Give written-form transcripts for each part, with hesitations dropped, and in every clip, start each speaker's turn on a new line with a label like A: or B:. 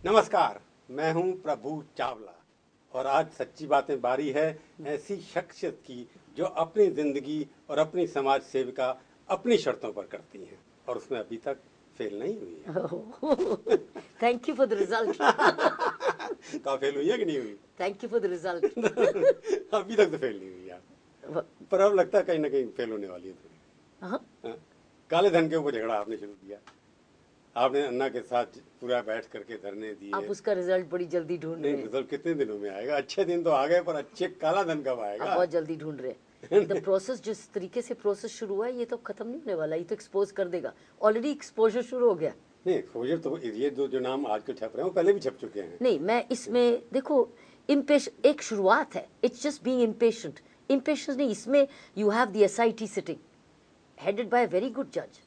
A: नमस्कार, मैं हूं प्रभु चावला और आज सच्ची बातें बारी है ऐसी शख्सियत की जो अपनी जिंदगी और अपनी समाज सेविका अपनी शर्तों पर करती हैं और उसमें अभी तक फेल नहीं हुई है।
B: Thank you for the result.
A: तो फेल हुई है कि नहीं हुई?
B: Thank you for the result.
A: अभी तक तो फेल नहीं हुई यार, पर अब लगता है कहीं ना कहीं फेल होने वाली है थोड़ी। हाँ? काले धन के ऊपर झगड़ा आपने शुरू किया, आपने अन्ना के साथ पूरा बैठ करके धरने दिए।
B: आप उसका रिजल्ट बड़ी जल्दी ढूंढ रहे हैं।
A: रिजल्ट कितने दिनों में आएगा? अच्छे दिन तो आ गए, पर अच्छे काला धन कब आएगा?
B: आप बहुत जल्दी ढूंढ रहे हैं। द प्रोसेस जिस तरीके से प्रोसेस शुरू हुआ है ये तो खत्म नहीं होने वाला, ये तो एक्सपोज कर देगा। ऑलरेडी एक्सपोजर शुरू हो गया।
A: नहीं, एक्सपोजर तो ये जो नाम आजकल छप रहे हैं वो पहले भी छप चुके हैं।
B: नहीं, मैं इसमें देखो एक शुरुआत है। It's just being impatient. Impatience नहीं, इसमें you have the SIT sitting headed by a very good जज।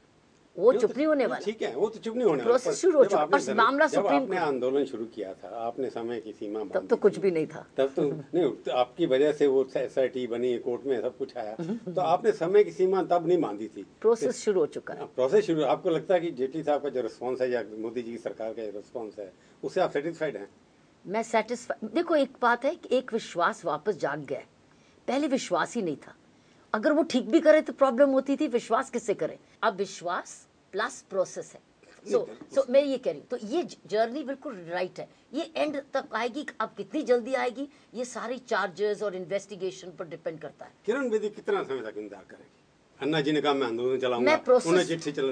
B: वो चुप नहीं होने वाला।
A: ठीक है, वो तो चुप नहीं होने वाला।
B: प्रोसेस शुरू हो चुका और मामला सुप्रीम
A: कोर्ट। आपने आंदोलन शुरू किया था, आपने समय की सीमा बांधी,
B: तब तो कुछ भी नहीं था।
A: तब तो नहीं, तो आपकी वजह से वो एसआईटी बनी, कोर्ट में सब कुछ आया, तो आपने समय की सीमा तब नहीं बांधी थी।
B: प्रोसेस शुरू हो चुका है।
A: प्रोसेस शुरू। आपको लगता है कि जेटली साहब का जो रिस्पॉन्स है या मोदी जी की सरकार का रिस्पॉन्स है उससे आप सेटिस्फाइड हैं?
B: मैं सेटिस्फाइड। देखो, एक बात है कि एक विश्वास वापस जाग गया है। पहले विश्वास ही नहीं था। अगर वो ठीक भी करे तो प्रॉब्लम होती थी, विश्वास किससे करे? अब विश्वास प्लस प्रोसेस है। सो मैं ये कह रही हूँ, तो ये जर्नी बिल्कुल राइट है। ये एंड तक आएगी, अब कितनी जल्दी आएगी ये सारी चार्जेस और इन्वेस्टिगेशन पर डिपेंड करता है।
A: किरण बेदी कितना समय तक इंतजार करेगी? अन्ना जी ने कहा मैं आंदोलन चलाऊंगा,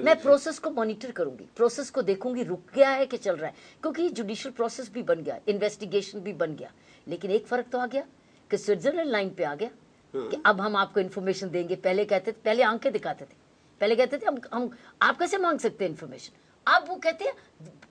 B: मैं प्रोसेस को मॉनिटर करूंगी, प्रोसेस को देखूंगी रुक गया है कि चल रहा है, क्योंकि जुडिशियल प्रोसेस भी बन गया, इन्वेस्टिगेशन भी बन गया। लेकिन एक फर्क तो आ गया कि स्विट्जरलैंड लाइन पे आ गया कि अब हम आपको इन्फॉर्मेशन देंगे। पहले कहते थे, पहले आंखें दिखाते थे, पहले कहते थे हम आप कैसे मांग सकते हैं इन्फॉर्मेशन। अब वो कहते हैं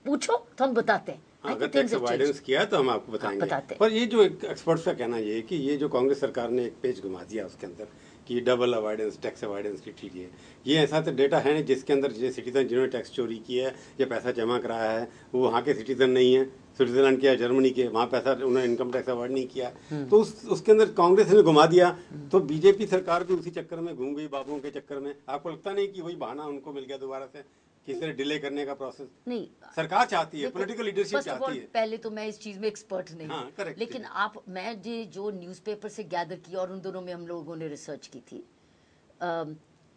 B: पूछो तो हम बताते हैं।
A: अगर टैक्स अवॉइडेंस किया तो हम आपको बताएंगे। पर ये जो एक्सपर्ट्स का कहना ये है कि ये जो कांग्रेस सरकार ने एक पेज घुमा दिया उसके अंदर कि डबल अवॉइडेंस, टैक्स अवॉइडेंस की ठीक है, ये ऐसा तो डेटा है नहीं जिसके अंदर जो सिटीजन जिन्होंने टैक्स चोरी किया है या पैसा जमा कराया है वो वहाँ के सिटीजन नहीं है, स्विट्जरलैंड के या जर्मनी के, वहाँ पैसा उन्होंने इनकम टैक्स अवॉइड नहीं किया, तो उसके अंदर कांग्रेस ने घुमा दिया। तो बीजेपी सरकार भी उसी चक्कर में घूम गई, बाबुओं के चक्कर में। आपको लगता नहीं कि वही बहाना उनको मिल गया दोबारा से किस तरह डिले करने का प्रोसेस? नहीं, सरकार चाहती है, पॉलिटिकल लीडरशिप चाहती है।
B: पहले तो मैं इस चीज में एक्सपर्ट नहीं हूँ, लेकिन मैं जो न्यूज़पेपर से गैदर किया और उन दोनों में हम लोगों ने रिसर्च की थी,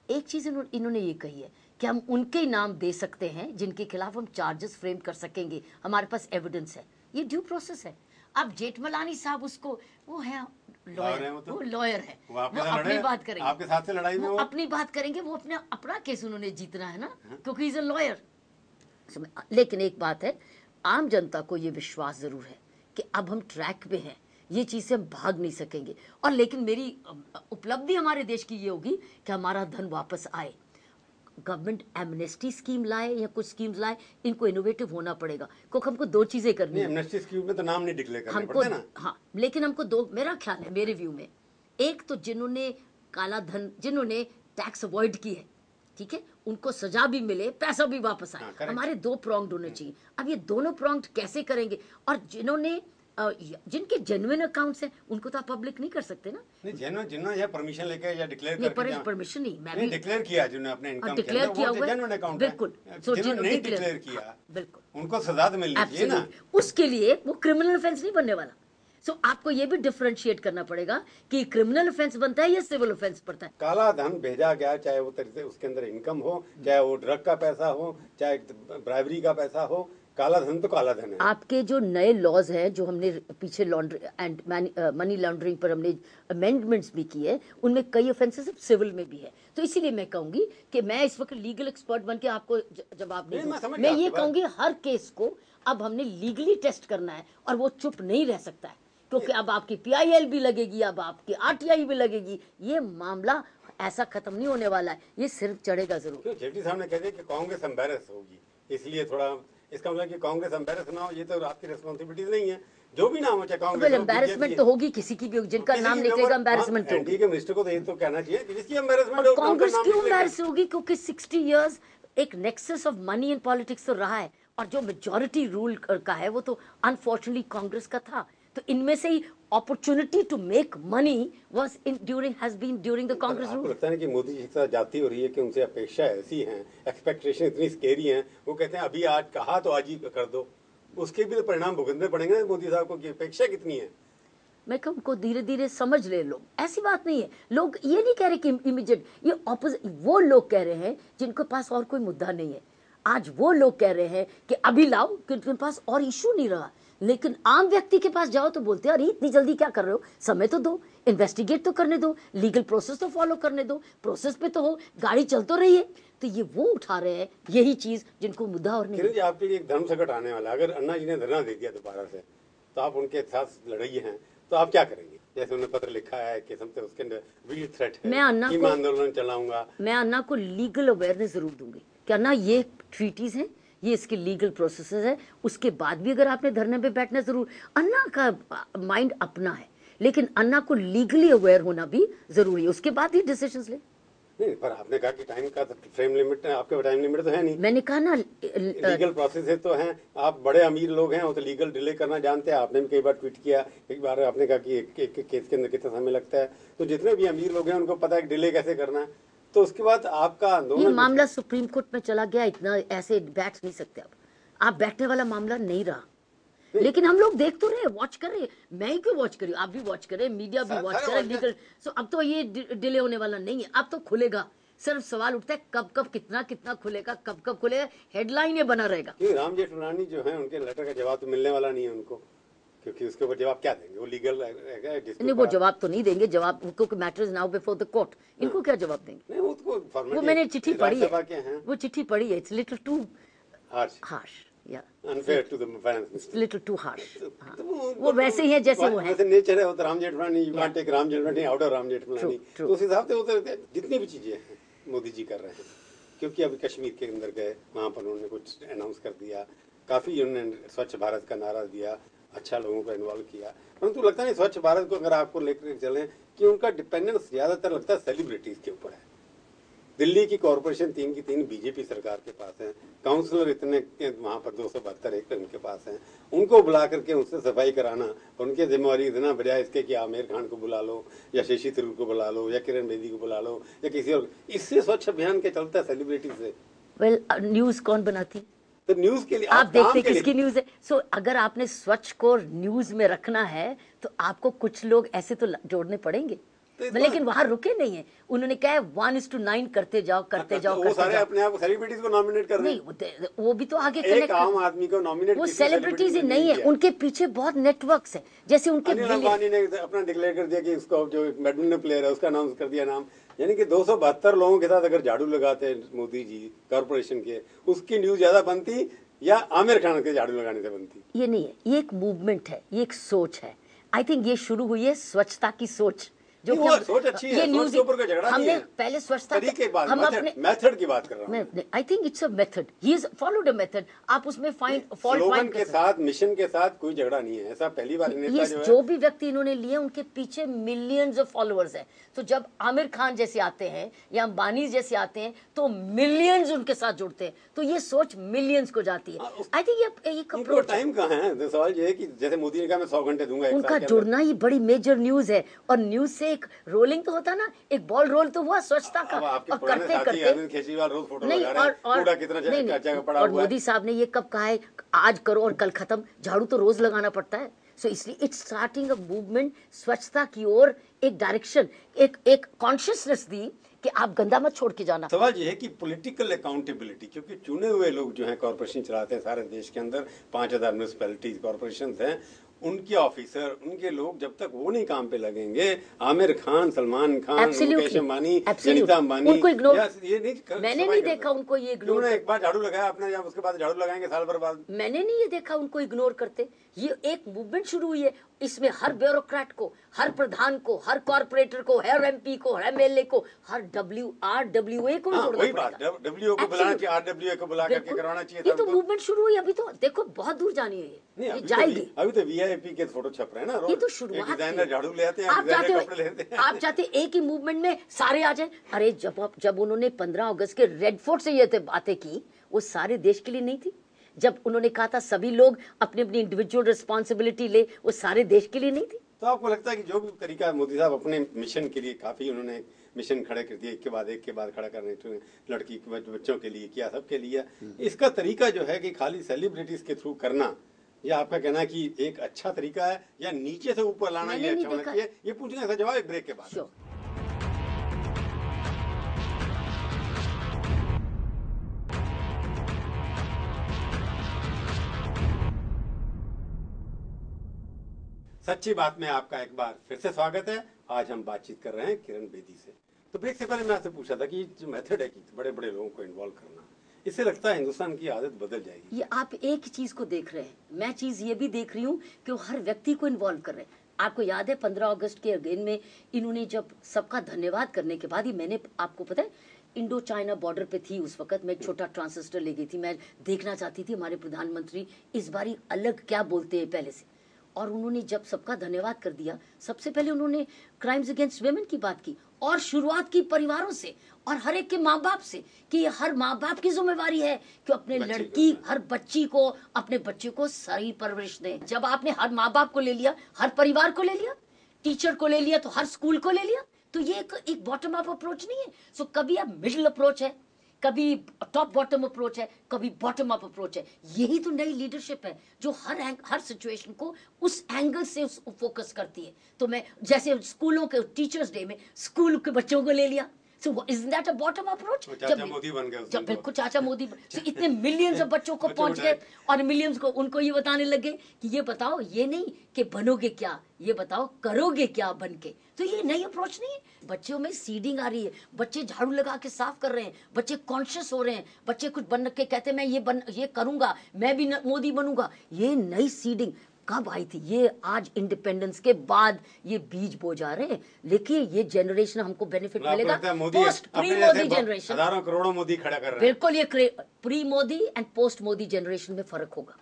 B: एक चीज इन्होंने ये कही है कि हम उनके नाम दे सकते हैं जिनके खिलाफ हम चार्जेस फ्रेम कर सकेंगे, हमारे पास एविडेंस है। ये ड्यू प्रोसेस है। अब जेठमलानी साहब उसको वो है लॉयर, वो लॉयर है, वो अपनी बात करेंगे,
A: आपके साथ से लड़ाई में वो
B: अपनी बात करेंगे, वो अपना केस उन्होंने जीतना है ना, क्योंकि इज अ लॉयर। लेकिन एक बात है, आम जनता को ये विश्वास जरूर है कि अब हम ट्रैक पे हैं, ये चीज से हम भाग नहीं सकेंगे। और लेकिन मेरी उपलब्धि हमारे देश की ये होगी कि हमारा धन वापस आए। गवर्नमेंट एमनेस्टी स्कीम लाए या कुछ स्कीम्स लाए, इनको इनोवेटिव होना पड़ेगा, क्योंकि हमको दो चीजें करनी है।
A: एमनेस्टी स्कीम में तो नाम नहीं डिक्लेयर करने पड़ते ना।
B: हाँ, लेकिन हमको दो, मेरा ख्याल है, मेरे व्यू में, एक तो जिन्होंने काला धन, जिन्होंने टैक्स अवॉइड की है, ठीक है, उनको सजा भी मिले, पैसा भी वापस आए। हमारे दो प्रोंग्ड होने चाहिए। अब ये दोनों प्रोंग्ड कैसे करेंगे? और जिन्होंने जिनके जेन्युइन अकाउंट्स हैं उनको तो आप पब्लिक नहीं कर सकते ना।
A: नहीं, जिन्होंने या परमिशन लेके या डिक्लेयर करके,
B: परमिशन नहीं, मैं भी
A: डिक्लेयर किया, जिन्होंने अपने इनकम
B: डिक्लेयर किया हुआ है,
A: जेन्युइन अकाउंट,
B: बिल्कुल।
A: जिन्होंने नहीं डिक्लेयर किया, बिल्कुल उनको सजा तो मिलनी चाहिए ना।
B: उसके लिए वो क्रिमिनल ऑफेंस नहीं बनने वाला। सो आपको ये भी डिफरेंशिएट करना पड़ेगा कि क्रिमिनल ऑफेंस बनता है या सिविल ऑफेंस पड़ता है।
A: काला धन भेजा गया, चाहे वो तरह से उसके अंदर इनकम हो, चाहे वो ड्रग का पैसा हो, चाहे ब्राइवरी का पैसा हो, काला धन तो काला धन है।
B: आपके जो नए लॉज हैं जो हमने पीछे एंड मनी लॉन्ड्रिंग पर हमने अमेंडमेंट्स भी किए, उनमें कई ऑफेंसेस सिविल में भी है। तो इसीलिए मैं कहूंगी कि मैं इस वक्त लीगल एक्सपर्ट बन के आपको जवाब नहीं दूं। मैं ये कहूंगी हर केस को अब हमने लीगली टेस्ट करना है और वो चुप नहीं रह सकता है, क्योंकि अब आपकी PIL भी लगेगी, अब आपकी RTI भी लगेगी। ये मामला ऐसा खत्म नहीं होने वाला है, ये सिर्फ चढ़ेगा जरूर।
A: जेटली साहब ने कह दिया कि कांग्रेस एम्बेरस होगी, इसलिए थोड़ा इसका मतलब कि कांग्रेस एम्बेरस ना हो, ये तो आपकी रिस्पांसिबिलिटी नहीं है। जो भी नाम हो, चाहे कांग्रेस,
B: एम्बेरसमेंट तो होगी किसी की भी, जिनका नाम निकलेगा एम्बेरसमेंट होगी।
A: एनडीए के मिनिस्टर को तो ये तो कहना चाहिए कि जिसकी एम्बेरसमेंट हो,
B: कांग्रेस क्यों एम्बेरस होगी? क्योंकि 60 इयर्स एक nexus of money in politics तो रहा है, और जो मेजॉरिटी रूल का है वो तो अनफॉर्चुनेटली कांग्रेस का था। तो इनमें से ही opportunity to make money was in during has been during the Congress rule.
A: लगता है कि मोदी जी के साथ जाती हो रही है कि उनसे अपेक्षा ऐसी हैं, एक्सपेक्टेशन इतनी स्केरी हैं, वो कहते हैं अभी आज कहा तो आज ही कर दो, उसके भी तो परिणाम भुगतने पड़ेंगे ना मोदी साहब को, की अपेक्षा कितनी है।
B: मैं कहूँ उनको धीरे धीरे समझ ले लोग, ऐसी बात नहीं है। लोग ये नहीं कह रहे कि इमीडिएट, ये ऑपोजिट, वो लोग कह रहे हैं जिनके पास और कोई मुद्दा नहीं है। आज वो लोग कह रहे हैं कि अभी लाओ, क्योंकि उनके पास और इशू नहीं रहा। लेकिन आम व्यक्ति के पास जाओ तो बोलते हैं अरे इतनी जल्दी क्या कर रहे हो, समय तो दो, इन्वेस्टिगेट तो करने दो, लीगल प्रोसेस तो फॉलो करने दो, प्रोसेस पे तो हो, गाड़ी चल तो रही है। तो ये वो उठा रहे हैं यही चीज जिनको मुद्दा और नहीं।
A: किरण जी, आपके लिए एक धर्म संकट आने वाला है। अगर अन्ना जी ने धरना दे दिया दोबारा से तो आप उनके साथ लड़ाई हैं, तो आप क्या करेंगे? जैसे उन्होंने पत्र लिखा है कि समझते उसके अंदर वील थ्रेट है,
B: मैं अन्ना को
A: आंदोलन चलाऊंगा।
B: मैं अन्ना को लीगल अवेयरनेस जरूर दूंगी कि अन्ना ये ट्रीटीज हैं, ये इसके लीगल प्रोसेसेस है। उसके बाद भी अगर आपने धरने पे बैठना जरूर, अन्ना का माइंड अपना है, लेकिन अन्ना को लीगली अवेयर होना भी जरूरी है, उसके बाद ही डिसीजंस ले।
A: नहीं, पर आपने कहा कि टाइम का फ्रेम लिमिट है, आपके टाइम लिमिट तो है नहीं।
B: मैंने कहा ना
A: लीगल प्रोसेस है तो है, आप बड़े अमीर लोग हैं, वो तो लीगल डिले करना जानते हैं। आपने भी कई बार ट्वीट किया, एक बार आपने कहा कि एक केस के अंदर कितना समय लगता है। तो जितने भी अमीर लोग हैं उनको पता है डिले कैसे करना है। तो उसके बाद आपका आंदोलन,
B: ये मामला सुप्रीम कोर्ट में चला गया, इतना ऐसे बैठ नहीं सकते आप बैठने वाला मामला नहीं रहा। लेकिन हम लोग देख तो रहे, वॉच कर रहे, मैं ही क्यों वॉच कर रही हूँ, आप भी वॉच करें, मीडिया भी वॉच करे, लीगल। सो अब तो ये डिले होने वाला नहीं है, अब तो खुलेगा। सिर्फ सवाल उठता है कब कब कितना खुलेगा, कब कब खुलेगा, हेडलाइन ये बना रहेगा।
A: राम जेठमलानी जो है उनके लेटर का जवाब तो मिलने वाला नहीं है उनको, क्योंकि उसके ऊपर जवाब क्या देंगे, वो लीगल
B: नहीं, वो जवाब तो नहीं देंगे, जवाब क्योंकि matters now before the court, इनको क्या जवाब देंगे?
A: नहीं, वो
B: मैंने चिट्ठी पढ़ी है, वो चिट्ठी पढ़ी है, इट्स लिटिल टू हार्श, या
A: unfair to the finance,
B: little too harsh. वो वैसे ही है जैसे वो है,
A: वैसे नेचर है। वो तो Ram Jethmalani, you can't take Ram Jethmalani out of Ram Jethmalani. तो उस हिसाब से वो तो जितनी भी चीजें हैं मोदी जी कर रहे हैं, क्योंकि अभी कश्मीर के अंदर गए, वहाँ पर उन्होंने कुछ अनाउंस कर दिया, काफ़ी उन्होंने स्वच्छ भारत का नारा दिया, अच्छा लोगों को इन्वॉल्व किया। परंतु लगता नहीं स्वच्छ भारत को अगर आपको लेकर चलें कि उनका डिपेंडेंस ज़्यादातर लगता है सेलिब्रिटीज़ के ऊपर है। दिल्ली की कॉरपोरेशन 3 की 3 बीजेपी सरकार के पास है, काउंसलर इतने वहाँ पर 272 एक उनके पास हैं, उनको बुला करके उनसे सफाई कराना उनकी जिम्मेवारी इतना, बजाय इसके कि आमिर खान को बुला लो या शशि थरूर को बुला लो या किरण बेदी को बुला लो या किसी और। इससे स्वच्छ अभियान के चलता है सेलिब्रिटी से।
B: वेल, न्यूज कौन बनाती?
A: तो न्यूज के लिए
B: आप देखते किसकी न्यूज है। सो अगर आपने स्वच्छ को न्यूज में रखना है तो आपको कुछ लोग ऐसे तो जोड़ने पड़ेंगे, लेकिन वहां रुके नहीं है। उन्होंने कहा है 1:9 करते जाओ
A: वो सारे अपने आप सेलिब्रिटीज को नॉमिनेट कर रहे हैं।
B: नहीं, वो भी तो आगे
A: एक आम आदमी को नॉमिनेट,
B: वो सेलिब्रिटीज ही नहीं है, उनके पीछे बहुत नेटवर्क्स है। जैसे उनके
A: अनिल अंबानी ने अपना डिक्लेयर कर दिया कि उसको जो बैडमिंटन प्लेयर है उसका अनाउंस कर दिया नाम। यानी कि 272 लोगों के साथ अगर झाड़ू लगाते मोदी जी कॉर्पोरेशन के, उसकी न्यूज ज्यादा बनती या आमिर खान के झाड़ू लगाने से बनती?
B: ये नहीं है, ये एक मूवमेंट है, ये एक सोच है। आई थिंक ये शुरू हुई है स्वच्छता की सोच, जो
A: सोच अच्छी है, सोच के ऊपर कोई झगड़ा नहीं है।
B: पहले स्वच्छता
A: हम अपने मेथड की बात कर रहा हूं।
B: I think it's a method, he is followed a method. आप उसमें फाइंड फॉल्ट
A: फाइंड के साथ, मिशन के साथ कोई झगड़ा नहीं है, ऐसा पहली बार नेता
B: जो भी व्यक्ति इन्होंने लिए उनके पीछे मिलियंस ऑफ फॉलोअर्स हैं। तो जब आमिर खान जैसे आते हैं या अंबानी जैसे आते हैं तो मिलियंस उनके साथ जुड़ते हैं, तो ये सोच मिलियंस को जाती है। आई थिंक ये अप्रोच
A: टाइम कहाँ है। तो सवाल ये है कि जैसे मोदी ने कहा मैं 100 घंटे दूंगा,
B: उनका जुड़ना ही बड़ी मेजर न्यूज है। और न्यूज से एक रोलिंग तो होता ना, एक बॉल रोल तो हुआ स्वच्छता का, और करते करते नहीं, और मोदी साहब ने ये कब कहा है आज करो और कल खत्म, झाड़ू तो रोज लगाना पड़ता है। सो इसलिए इट्स स्टार्टिंग अ मूवमेंट स्वच्छता की ओर, एक डायरेक्शन, एक कॉन्शियसनेस दी कि आप गंदा मत छोड़ के जाना।
A: सवाल ये है कि पॉलिटिकल अकाउंटेबिलिटी, क्योंकि चुने हुए लोग जो हैं कॉर्पोरेशन चलाते हैं सारे देश के अंदर, 5000 म्यूनिसिपैलिटीज कॉर्पोरेशन हैं, उनके ऑफिसर, उनके लोग जब तक वो नहीं काम पे लगेंगे, आमिर खान, सलमान खान, मुकेश अंबानी, अनीता अंबानी,
B: उनको इग्नोर,
A: ये नहीं,
B: मैंने नहीं देखा उनको ये इग्नोर।
A: एक बार झाड़ू लगाया अपने, या उसके बाद झाड़ू लगाएंगे साल भर बाद,
B: मैंने नहीं ये देखा उनको इग्नोर करते। ये एक मूवमेंट शुरू हुई है, इसमें हर ब्यूरोक्रेट को, हर प्रधान को, हर कॉर्पोरेटर को, हर एमपी को, हर एमएलए को, हर RWA को जोड़ना पड़ेगा।
A: डब्ल्यूओ को बुलाना चाहिए, RWA को बुला करके करवाना चाहिए।
B: ये तो मूवमेंट शुरू हुई, अभी तो देखो बहुत दूर जानी है ये जाएगी।
A: अभी तो VIP के फोटो छप रहे हैं ना,
B: ये तो शुरुआत
A: डिजाइनर झाड़ू ले आते हैं,
B: आप चाहते एक ही मूवमेंट में सारे आ जाए। अरे जब उन्होंने 15 अगस्त के रेड फोर्ट से ये बातें की, वो सारे देश के लिए नहीं थी। जब उन्होंने कहा था सभी लोग अपनी अपनी इंडिविजुअल रिस्पॉन्सिबिलिटी ले, वो सारे देश के लिए नहीं थी।
A: तो आपको लगता है कि जो भी तरीका मोदी साहब अपने मिशन के लिए, काफी उन्होंने मिशन खड़े कर दिए, एक के बाद खड़ा करने, लड़की के बच्चों के लिए किया, सबके लिए, इसका तरीका जो है कि खाली सेलिब्रिटीज के थ्रू करना, ये आपका कहना है कि एक अच्छा तरीका है या नीचे से ऊपर लाना ये अच्छा होना चाहिए, ये पूछने का जवाब एक ब्रेक के बाद।
B: Sure.
A: सच्ची बात में आपका एक बार फिर से स्वागत है। आज हम बातचीत कर रहे हैं किरण बेदी से। तो ब्रेक से पहले मैं आपसे पूछा था कि जो मेथड है कि बड़े बड़े लोगों को इन्वॉल्व करना, इससे लगता है हिंदुस्तान की आदत बदल जाएगी।
B: ये आप एक ही चीज को देख रहे हैं, मैं चीज ये भी देख रही हूँ कि वो हर व्यक्ति को इन्वॉल्व कर रहे हैं। आपको याद है 15 अगस्त के अगेन में इन्होंने जब सबका धन्यवाद करने के बाद ही, मैंने आपको पता है इंडो चाइना बॉर्डर पे थी उस वक्त, मैं एक छोटा ट्रांसिस्टर ले गई थी, मैं देखना चाहती थी हमारे प्रधानमंत्री इस बारी अलग क्या बोलते हैं पहले से। और उन्होंने जब सबका धन्यवाद कर दिया, सबसे पहले उन्होंने क्राइम्स अगेंस्ट वुमेन की बात की और शुरुआत की परिवारों से और हर एक के माँ बाप से कि ये हर माँ बाप की जिम्मेवारी है कि अपने लड़की हर बच्ची को, अपने बच्चे को सही परवरिश दें। जब आपने हर माँ बाप को ले लिया, हर परिवार को ले लिया, टीचर को ले लिया, तो हर स्कूल को ले लिया, तो ये एक बॉटम अप अप्रोच नहीं है। सो कभी आप मिडिल अप्रोच है, कभी टॉप बॉटम अप्रोच है, कभी बॉटम अप अप्रोच है। यही तो नई लीडरशिप है जो हर सिचुएशन को उस एंगल से फोकस करती है। तो मैं जैसे स्कूलों के टीचर्स डे में स्कूल के बच्चों को ले लिया, सो isn't that a bottom approach?
A: चाचा मोदी बन गए,
B: जब बिल्कुल चाचा मोदी, so इतने मिलियंस ऑफ बच्चों को पहुंच गए और मिलियंस को उनको ये बताने लगे कि ये बताओ, ये नहीं कि बनोगे क्या, ये बताओ करोगे क्या बन के। तो ये नई अप्रोच नहीं है। बच्चों में सीडिंग आ रही है, बच्चे झाड़ू लगा के साफ कर रहे हैं, बच्चे कॉन्शियस हो रहे हैं, बच्चे कुछ बन के कहते हैं मैं ये करूंगा, मैं भी मोदी बनूंगा। ये नई सीडिंग कब आई थी? ये आज इंडिपेंडेंस के बाद ये बीज बो जा रहे हैं। लेकिन ये जनरेशन हमको बेनिफिट मिलेगा, पोस्ट प्री मोदी जनरेशन।
A: हजारों करोड़ों मोदी खड़ा कर रहे हैं।
B: बिल्कुल, ये pre Modi and post Modi generation में फर्क होगा।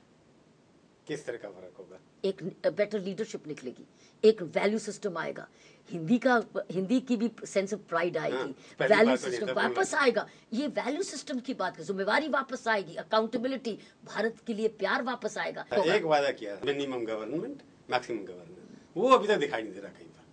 A: किस तरह का फर्क होगा?
B: एक बेटर लीडरशिप निकलेगी, एक वैल्यू सिस्टम आएगा, हिंदी की भी सेंस ऑफ प्राइड आएगी, वैल्यू सिस्टम वापस आएगा। ये वैल्यू सिस्टम की बात कर, जिम्मेवारी वापस आएगी, अकाउंटेबिलिटी, भारत के लिए प्यार वापस आएगा।
A: एक वादा किया मिनिमम गवर्नमेंट मैक्सिमम गवर्नमेंट, वो अभी तक दिखाई नहीं दे रहा कहीं पर।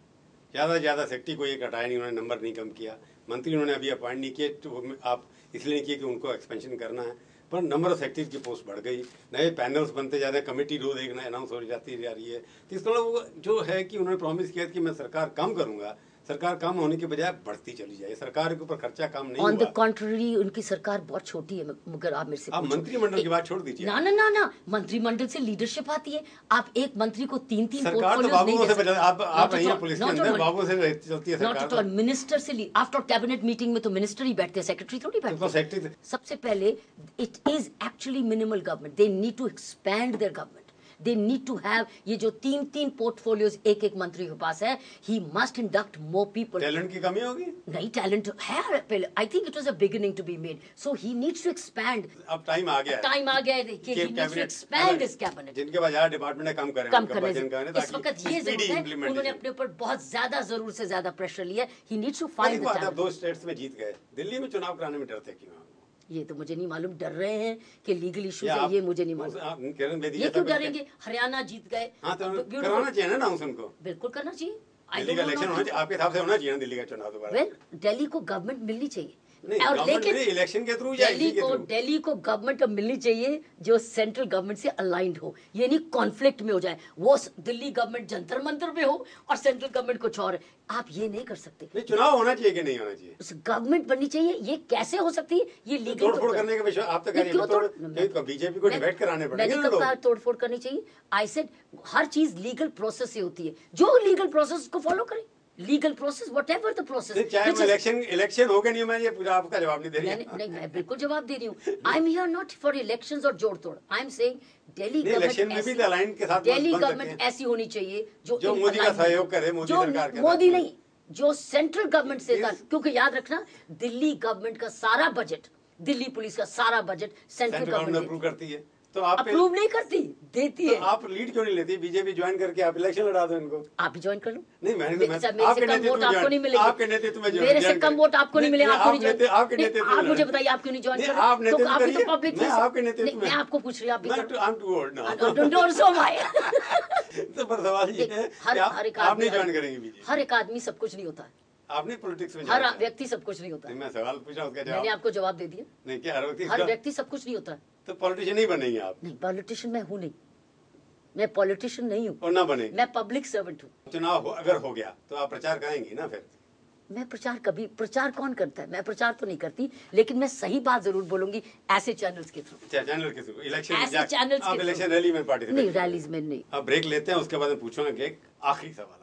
A: ज्यादा से ज्यादा सेक्रेटरी को एक हटाया नहीं उन्होंने, नंबर नहीं कम किया, मंत्री उन्होंने अभी अपॉइंट नहीं किए, तो आप इसलिए नहीं किए कि उनको एक्सपेंशन करना है, पर नंबर ऑफ सेक्रेटरीज की पोस्ट बढ़ गई, नए पैनल्स बनते जा रहे हैं, कमेटी रोज एक नया अनाउंस हो जाती जा रही है। तो इसका वो जो है कि उन्होंने प्रॉमिस किया कि मैं सरकार कम करूंगा, सरकार कम होने के बजाय बढ़ती चली जाए, सरकार के ऊपर खर्चा कम नहीं
B: ऑन द कॉन्ट्ररी उनकी सरकार बहुत छोटी है। मगर आप मेरे से
A: आप मंत्रिमंडल की बात छोड़ दीजिए।
B: ना ना ना ना, मंत्रिमंडल से लीडरशिप आती है। आप एक मंत्री को तीन
A: सरकार तो बाबुओं से आप रही हैं पुलिस के अंदर, बाबुओं से चलती है सरकार।
B: नॉट एट ऑल, मिनिस्टर से आफ्टर कैबिनेट मीटिंग में तो मिनिस्टर ही बैठते हैं, सेक्रेटरी थोड़ी बैठते हैं। सबसे पहले it is actually minimal government, they need to expand their government, they need to have ये जो तीन पोर्टफोलियोज एक मंत्री के पास है, he must induct more people।
A: Talent की कमी होगी?
B: नहीं, टैलेंट है पहले। I think it was a beginning to be made, so he needs to expand।
A: अब टाइम आ गया है,
B: टाइम आ गया है कि he needs to expand his cabinet।
A: जिनके पास यार डिपार्टमेंट है कम करें,
B: इस वक्त ये जरूरत है, उन्होंने अपने ऊपर बहुत ज्यादा जरूर से ज्यादा प्रेशर लिया। he needs to find the talent।
A: 2 states में जीत गए, दिल्ली में चुनाव कराने में डरते क्यों?
B: ये तो मुझे नहीं मालूम, डर रहे हैं कि लीगल इश्यूज है, ये मुझे नहीं मालूम। ये क्यों डरेंगे? हरियाणा जीत गए।
A: हाँ, तो कराना चाहिए ना अनाउंस उनको।
B: बिल्कुल करना चाहिए।
A: दिल्ली का इलेक्शन होना चाहिए, आपके हिसाब से होना चाहिए ना दिल्ली का चुनाव दोबारा।
B: दिल्ली को गवर्नमेंट मिलनी चाहिए,
A: और लेकिन इलेक्शन के थ्रू
B: दिल्ली को गवर्नमेंट मिलनी चाहिए जो सेंट्रल गवर्नमेंट से अलाइंड हो, ये नहीं कॉन्फ्लिक्ट में हो जाए। वो दिल्ली गवर्नमेंट जंतर मंतर में हो और सेंट्रल गवर्नमेंट कुछ और है, आप ये नहीं कर सकते।
A: नहीं, चुनाव होना चाहिए कि नहीं होना चाहिए?
B: गवर्नमेंट बननी चाहिए। ये कैसे हो सकती है? ये लीगल
A: तोड़फोड़ करने के विषय आप तो कह रहे हैं बीजेपी को डिबेट कराने पड़ेंगे ना लोग।
B: तोड़फोड़ करनी चाहिए। आई सेड हर चीज लीगल प्रोसेस से होती है, जो लीगल प्रोसेस को फॉलो करें, legal process whatever the process.
A: चाहे इलेक्शन हो गया नहीं, मैं ये पूरा आपका जवाब नहीं दे रही।
B: नहीं, मैं बिल्कुल जवाब दे रही हूँ। I am here not for elections और जोड़ तोड़। I am saying Delhi government ऐसी होनी चाहिए जो
A: मोदी का सहयोग करे, मोदी सरकार के।
B: मोदी नहीं, जो सेंट्रल गवर्नमेंट से, क्योंकि याद रखना दिल्ली गवर्नमेंट का सारा बजट, दिल्ली पुलिस का सारा बजट सेंट्रल गवर्नमेंट
A: अप्रूव करती है, तो आप
B: अप्रूव नहीं करती, देती है।
A: तो आप लीड क्यों नहीं लेती? बीजेपी ज्वाइन करके आप इलेक्शन लड़ा दो इनको।
B: आप भी ज्वाइन कर लो।
A: नहीं,
B: आपके नेतृत्व में मेरे से कम वोट आपको नहीं मिलेगा। आप मुझे बताइए, आप क्यों नहीं ज्वाइन कर रहे? तो आप भी तो पब्लिक में, मैं आपको पूछ रही हूँ, आप भी
A: तो पर सवाल ये है आप नहीं ज्वाइन करेंगे बीजेपी?
B: हर एक आदमी सब कुछ नहीं होता है,
A: आपने पॉलिटिक्स में,
B: हर व्यक्ति सब कुछ नहीं होता है।
A: मैं सवाल पूछा, उसका जवाब
B: मैंने आपको जवाब दे दिया।
A: नहीं, क्या
B: हर व्यक्ति सब कुछ नहीं होता है?
A: तो पॉलिटिशियन नहीं बनेंगे आप?
B: नहीं, पॉलिटिशियन मैं हूँ नहीं। मैं पॉलिटिशियन नहीं हूँ
A: और ना बने।
B: मैं पब्लिक सर्वेंट हूँ।
A: चुनाव अगर हो गया तो आप प्रचार करेंगी ना फिर?
B: मैं प्रचार कौन करता है? मैं प्रचार तो नहीं करती, लेकिन मैं सही बात जरूर बोलूंगी ऐसे चैनल्स के थ्रू।
A: चैनल के थ्रू इलेक्शन
B: ऐसे चैनल्स
A: आप इलेक्शन रैली में पार्टिसिपेट
B: नहीं, रैलीज में नहीं।
A: अब ब्रेक लेते हैं, उसके बाद मैं पूछूंगा कि एक आखिरी सवाल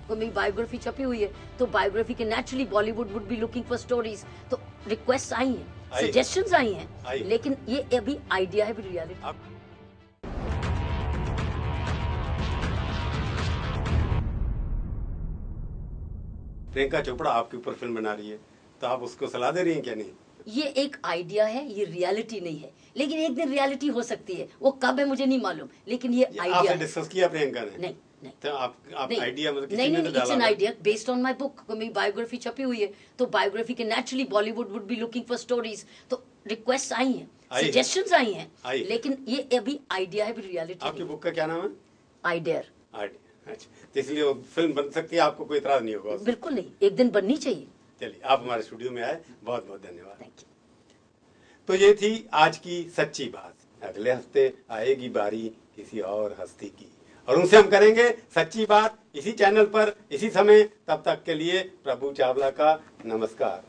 B: तो मेरी बायोग्राफी छपी हुई है, तो बायोग्राफी के naturally Bollywood would be looking for stories, तो रिक्वेस्ट आई हैं, सजेशंस आई हैं, लेकिन ये अभी आइडिया है, रियलिटी।
A: प्रियंका चोपड़ा आपके ऊपर फिल्म बना रही है, तो आप उसको सलाह दे रही हैं क्या? नहीं,
B: ये एक आइडिया है, ये रियलिटी नहीं है, लेकिन एक दिन रियलिटी हो सकती है, वो कब है मुझे नहीं मालूम, लेकिन ये आइडिया
A: आपसे डिस्कस किया प्रियंका ने?
B: नहीं नहीं,
A: तो आप आइडिया मतलब किसी
B: नहीं
A: ने
B: नहीं,
A: डाला?
B: It's an idea based on my book. मेरी बायोग्राफी छपी हुई है, तो बायोग्राफी के naturally Bollywood would be looking for stories, तो रिक्वेस्ट आई हैं, सजेशंस आई हैं, लेकिन ये अभी आइडिया है, रियलिटी।
A: आपकी बुक का क्या नाम है?
B: आइडियर।
A: अच्छा, तो इसलिए वो फिल्म बन सकती है, आपको कोई इतराज नहीं होगा?
B: बिल्कुल नहीं, एक दिन बननी चाहिए।
A: चलिए, आप हमारे स्टूडियो में आए, बहुत बहुत धन्यवाद।
B: Thank you.
A: तो ये थी आज की सच्ची बात। अगले हफ्ते आएगी बारी किसी और हस्ती की, और उनसे हम करेंगे सच्ची बात इसी चैनल पर, इसी समय। तब तक के लिए प्रभु चावला का नमस्कार।